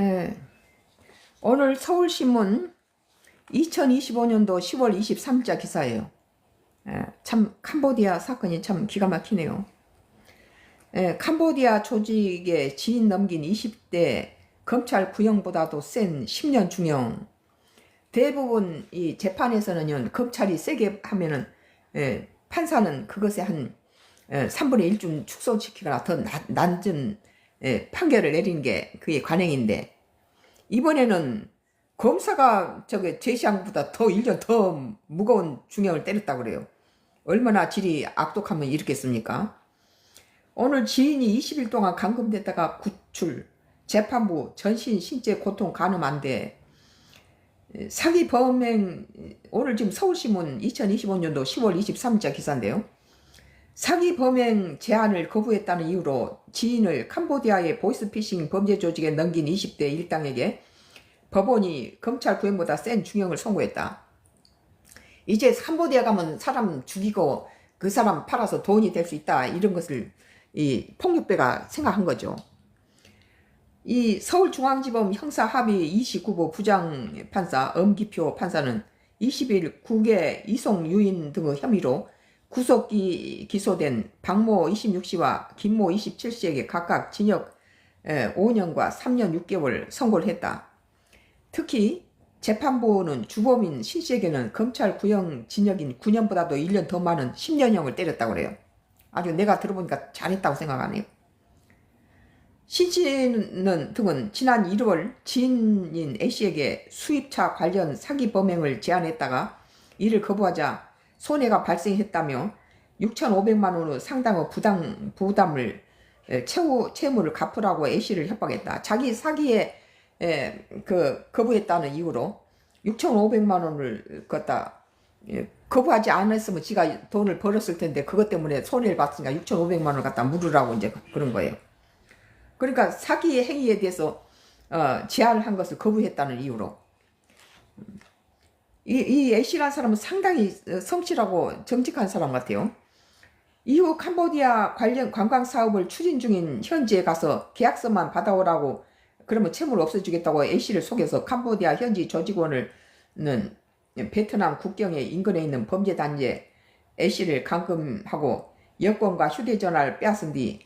예, 오늘 서울신문 2025년도 10월 23일자 기사예요. 참 캄보디아 사건이 참 기가 막히네요. 캄보디아 조직의 지인 넘긴 20대 검찰 구형보다도 센 10년 중형. 대부분 이 재판에서는 검찰이 세게 하면은 판사는 그것에 한 3분의 1쯤 축소시키거나 더 낮은 판결을 내린 게 그게 관행인데, 이번에는 검사가 제시한 것보다 더 1년 더 무거운 중형을 때렸다고 그래요. 얼마나 질이 악독하면 이렇겠습니까? 오늘 지인이 20일 동안 감금됐다가 구출, 재판부, 전신 신체 고통 가늠 안 돼. 사기 범행, 오늘 지금 서울신문 2025년도 10월 23일자 기사인데요. 사기 범행 제안을 거부했다는 이유로 지인을 캄보디아의 보이스피싱 범죄 조직에 넘긴 20대 일당에게 법원이 검찰 구형보다 센 중형을 선고했다. 이제 캄보디아 가면 사람 죽이고 그 사람 팔아서 돈이 될 수 있다, 이런 것을 이 폭력배가 생각한 거죠. 이 서울중앙지법 형사합의 29부 부장판사 엄기표 판사는 20일 국외 이송 유인 등의 혐의로 구속 기소된 박모 26시와 김모 27시에게 각각 징역 5년과 3년 6개월 선고를 했다. 특히 재판부는 주범인 신씨에게는 검찰 구형 징역인 9년보다도 1년 더 많은 10년형을 때렸다고 그래요. 아주 내가 들어보니까 잘했다고 생각하네요. 신씨는 등은 지난 1월 지인인 A씨에게 수입차 관련 사기 범행을 제안했다가 이를 거부하자 손해가 발생했다며 6,500만 원의 상당의 부담을 채무를 갚으라고 A씨를 협박했다. 자기 사기에 거부했다는 이유로 6,500만 원을 갖다 거부하지 않았으면 지가 돈을 벌었을 텐데, 그것 때문에 손해를 봤으니까 6,500만 원을 갖다 물으라고 이제 그런 거예요. 그러니까 사기 행위에 대해서 제안을 한 것을 거부했다는 이유로. 이 A씨라는 사람은 상당히 성실하고 정직한 사람 같아요. 이후 캄보디아 관련 관광 사업을 추진 중인 현지에 가서 계약서만 받아오라고, 그러면 채무를 없애주겠다고 A씨를 속여서 캄보디아 현지 조직원을 베트남 국경에 인근에 있는 범죄 단지에 A씨를 감금하고 여권과 휴대전화를 빼앗은 뒤